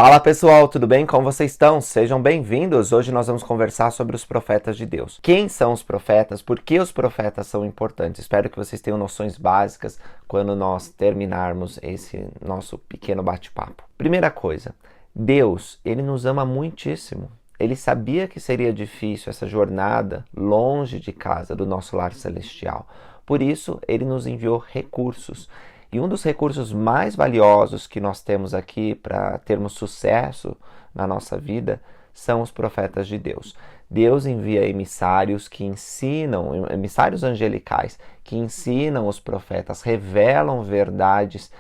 Fala pessoal, tudo bem? Como vocês estão? Sejam bem-vindos. Hoje nós vamos conversar sobre os profetas de Deus. Quem são os profetas? Por que os profetas são importantes? Espero que vocês tenham noções básicas quando nós terminarmos esse nosso pequeno bate-papo. Primeira coisa, Deus, Ele nos ama muitíssimo. Ele sabia que seria difícil essa jornada longe de casa, do nosso lar celestial. Por isso, Ele nos enviou recursos. E um dos recursos mais valiosos que nós temos aqui para termos sucesso na nossa vida são os profetas de Deus. Deus envia emissários que ensinam, emissários angelicais, que ensinam os profetas, revelam verdades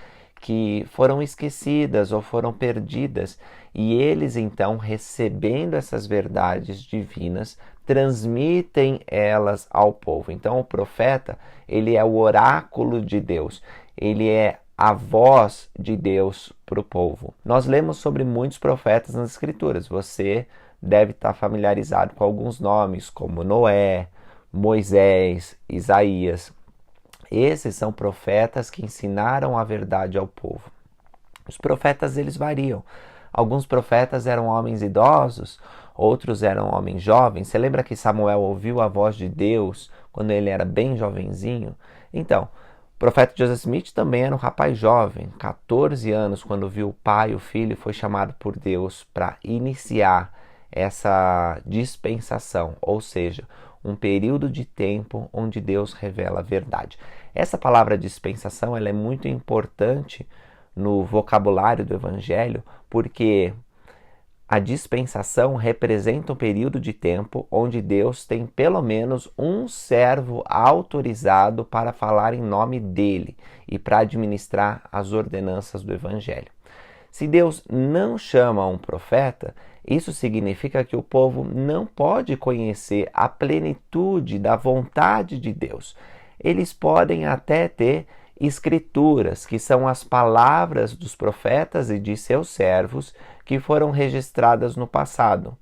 que foram esquecidas ou foram perdidas. E eles, então, recebendo essas verdades divinas, transmitem elas ao povo. Então, o profeta, ele é o oráculo de Deus. Ele é a voz de Deus para o povo. Nós lemos sobre muitos profetas nas Escrituras. Você deve estar familiarizado com alguns nomes, como Noé, Moisés, Isaías. Esses são profetas que ensinaram a verdade ao povo. Os profetas, eles variam. Alguns profetas eram homens idosos, outros eram homens jovens. Você lembra que Samuel ouviu a voz de Deus quando ele era bem jovenzinho? Então, o profeta Joseph Smith também era um rapaz jovem, 14 anos, quando viu o pai e o filho, foi chamado por Deus para iniciar essa dispensação, ou seja, um período de tempo onde Deus revela a verdade. Essa palavra dispensação ela é muito importante no vocabulário do Evangelho, porque a dispensação representa um período de tempo onde Deus tem pelo menos um servo autorizado para falar em nome dele e para administrar as ordenanças do Evangelho. Se Deus não chama um profeta, isso significa que o povo não pode conhecer a plenitude da vontade de Deus. Eles podem até ter escrituras, que são as palavras dos profetas e de seus servos que foram registradas no passado.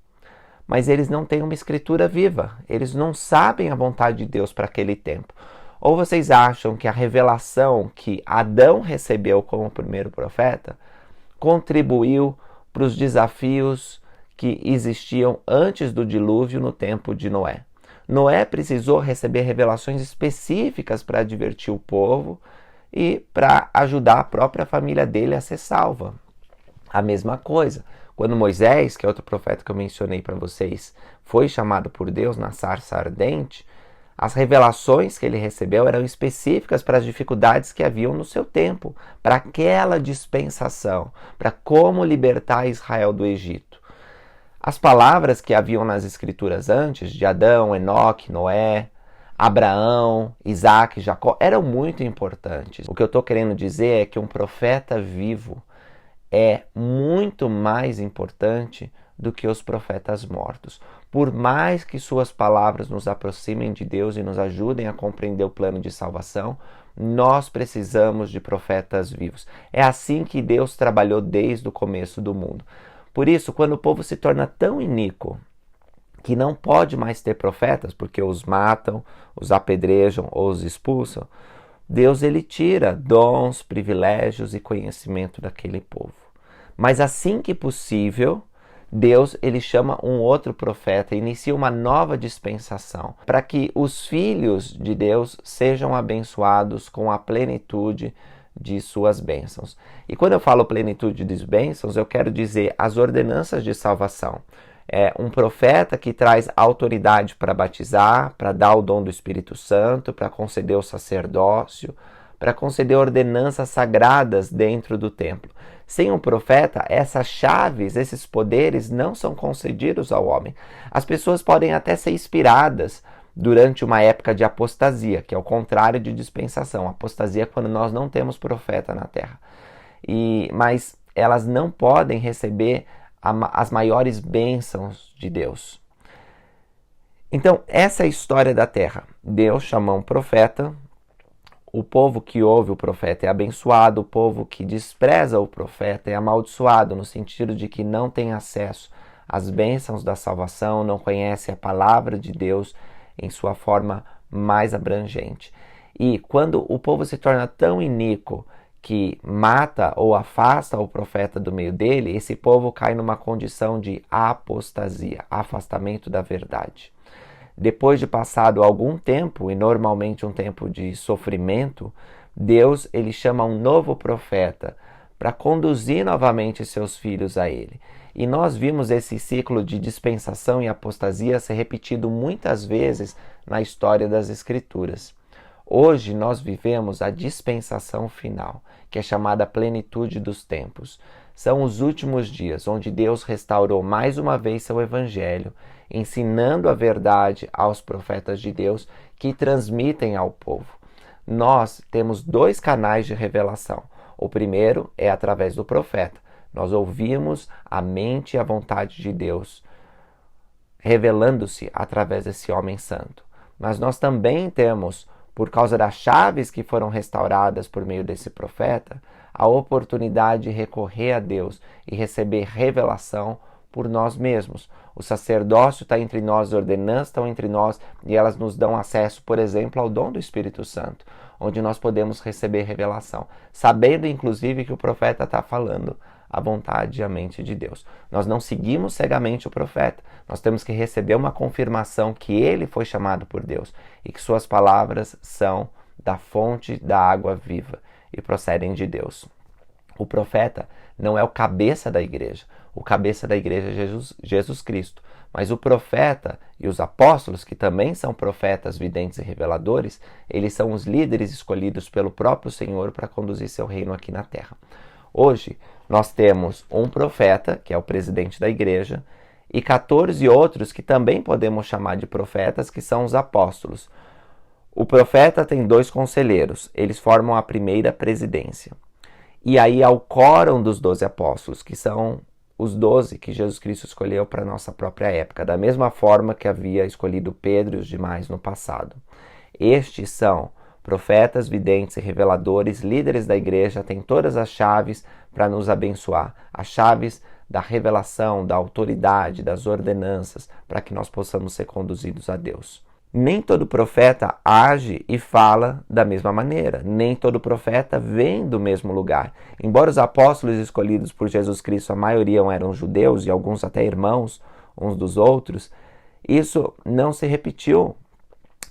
Mas eles não têm uma escritura viva, eles não sabem a vontade de Deus para aquele tempo. Ou vocês acham que a revelação que Adão recebeu como primeiro profeta contribuiu para os desafios que existiam antes do dilúvio no tempo de Noé? Noé precisou receber revelações específicas para advertir o povo e para ajudar a própria família dele a ser salva. A mesma coisa, quando Moisés, que é outro profeta que eu mencionei para vocês, foi chamado por Deus na sarça ardente, as revelações que ele recebeu eram específicas para as dificuldades que haviam no seu tempo, para aquela dispensação, para como libertar Israel do Egito. As palavras que haviam nas escrituras antes, de Adão, Enoque, Noé, Abraão, Isaac, Jacó, eram muito importantes. O que eu estou querendo dizer é que um profeta vivo é muito mais importante do que os profetas mortos. Por mais que suas palavras nos aproximem de Deus e nos ajudem a compreender o plano de salvação, nós precisamos de profetas vivos. É assim que Deus trabalhou desde o começo do mundo. Por isso, quando o povo se torna tão iníquo que não pode mais ter profetas, porque os matam, os apedrejam ou os expulsam, Deus ele tira dons, privilégios e conhecimento daquele povo. Mas assim que possível, Deus ele chama um outro profeta e inicia uma nova dispensação, para que os filhos de Deus sejam abençoados com a plenitude de suas bênçãos. E quando eu falo plenitude de bênçãos, eu quero dizer as ordenanças de salvação. É um profeta que traz autoridade para batizar, para dar o dom do Espírito Santo, para conceder o sacerdócio, para conceder ordenanças sagradas dentro do templo. Sem um profeta, essas chaves, esses poderes não são concedidos ao homem. As pessoas podem até ser inspiradas durante uma época de apostasia, que é o contrário de dispensação. Apostasia é quando nós não temos profeta na terra. Mas elas não podem receber as maiores bênçãos de Deus. Então, essa é a história da terra. Deus chamou um profeta, o povo que ouve o profeta é abençoado, o povo que despreza o profeta é amaldiçoado, no sentido de que não tem acesso às bênçãos da salvação, não conhece a palavra de Deus em sua forma mais abrangente. E quando o povo se torna tão iníquo que mata ou afasta o profeta do meio dele, esse povo cai numa condição de apostasia, afastamento da verdade. Depois de passado algum tempo, e normalmente um tempo de sofrimento, Deus ele chama um novo profeta para conduzir novamente seus filhos a ele. E nós vimos esse ciclo de dispensação e apostasia ser repetido muitas vezes na história das Escrituras. Hoje nós vivemos a dispensação final, que é chamada plenitude dos tempos. São os últimos dias, onde Deus restaurou mais uma vez seu evangelho, ensinando a verdade aos profetas de Deus que transmitem ao povo. Nós temos 2 canais de revelação. O primeiro é através do profeta. Nós ouvimos a mente e a vontade de Deus revelando-se através desse homem santo. Mas nós também temos, por causa das chaves que foram restauradas por meio desse profeta, a oportunidade de recorrer a Deus e receber revelação por nós mesmos. O sacerdócio está entre nós, as ordenanças estão entre nós e elas nos dão acesso, por exemplo, ao dom do Espírito Santo, onde nós podemos receber revelação, sabendo inclusive que o profeta está falando a vontade e a mente de Deus. Nós não seguimos cegamente o profeta, nós temos que receber uma confirmação que ele foi chamado por Deus e que suas palavras são da fonte da água viva e procedem de Deus. O profeta não é o cabeça da igreja, o cabeça da igreja é Jesus Cristo, mas o profeta e os apóstolos, que também são profetas, videntes e reveladores, eles são os líderes escolhidos pelo próprio Senhor para conduzir seu reino aqui na terra. Hoje, nós temos um profeta, que é o presidente da igreja, e 14 outros que também podemos chamar de profetas, que são os apóstolos. O profeta tem 2 conselheiros, eles formam a primeira presidência. E aí há o quórum dos 12 apóstolos, que são os 12 que Jesus Cristo escolheu para a nossa própria época, da mesma forma que havia escolhido Pedro e os demais no passado. Estes são profetas, videntes e reveladores, líderes da igreja, têm todas as chaves para nos abençoar, as chaves da revelação, da autoridade, das ordenanças, para que nós possamos ser conduzidos a Deus. Nem todo profeta age e fala da mesma maneira, nem todo profeta vem do mesmo lugar. Embora os apóstolos escolhidos por Jesus Cristo, a maioria eram judeus e alguns até irmãos uns dos outros, isso não se repetiu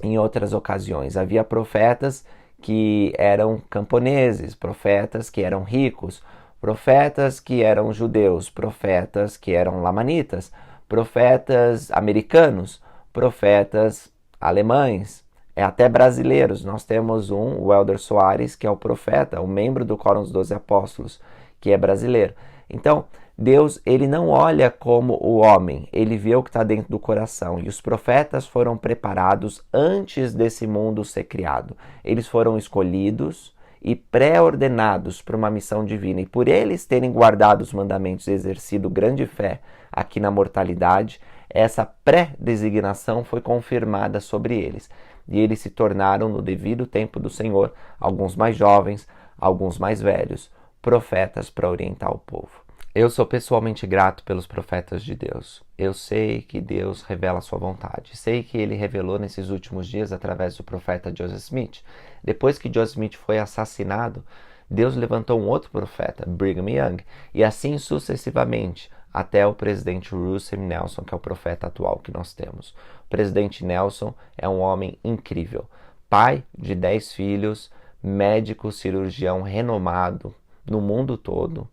em outras ocasiões. Havia profetas que eram camponeses, profetas que eram ricos, profetas que eram judeus, profetas que eram lamanitas, profetas americanos, profetas alemães, até brasileiros. Nós temos o Welder Soares, que é o profeta, o membro do Quórum dos 12 Apóstolos, que é brasileiro. Então, Deus, ele não olha como o homem, ele vê o que está dentro do coração. E os profetas foram preparados antes desse mundo ser criado. Eles foram escolhidos e pré-ordenados para uma missão divina. E por eles terem guardado os mandamentos e exercido grande fé aqui na mortalidade, essa pré-designação foi confirmada sobre eles. E eles se tornaram, no devido tempo do Senhor, alguns mais jovens, alguns mais velhos, profetas para orientar o povo. Eu sou pessoalmente grato pelos profetas de Deus. Eu sei que Deus revela a sua vontade. Sei que ele revelou nesses últimos dias através do profeta Joseph Smith. Depois que Joseph Smith foi assassinado, Deus levantou um outro profeta, Brigham Young, e assim sucessivamente, até o presidente Russell Nelson, que é o profeta atual que nós temos. O presidente Nelson é um homem incrível, pai de 10 filhos, médico cirurgião renomado no mundo todo.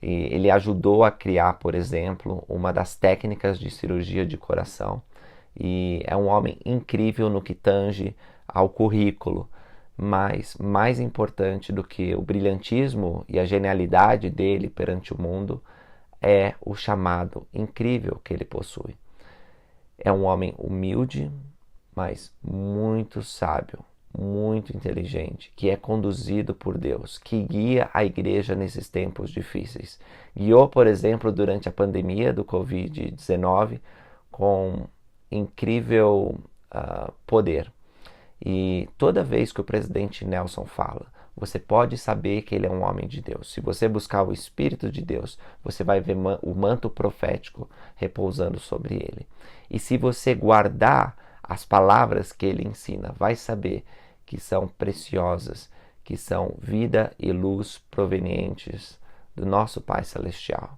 E ele ajudou a criar, por exemplo, uma das técnicas de cirurgia de coração. E é um homem incrível no que tange ao currículo. Mas mais importante do que o brilhantismo e a genialidade dele perante o mundo é o chamado incrível que ele possui. É um homem humilde, mas muito sábio, muito inteligente, que é conduzido por Deus, que guia a igreja nesses tempos difíceis. Guiou, por exemplo, durante a pandemia do Covid-19 com incrível poder. E toda vez que o presidente Nelson fala, você pode saber que ele é um homem de Deus. Se você buscar o Espírito de Deus, você vai ver o manto profético repousando sobre ele. E se você guardar as palavras que ele ensina, vai saber que são preciosas, que são vida e luz provenientes do nosso Pai Celestial.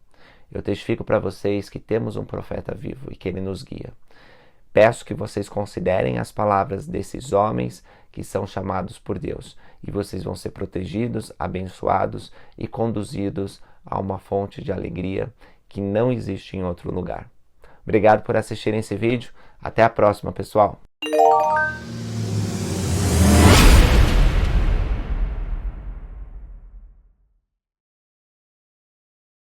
Eu testifico para vocês que temos um profeta vivo e que ele nos guia. Peço que vocês considerem as palavras desses homens que são chamados por Deus, e vocês vão ser protegidos, abençoados e conduzidos a uma fonte de alegria que não existe em outro lugar. Obrigado por assistirem esse vídeo. Até a próxima, pessoal!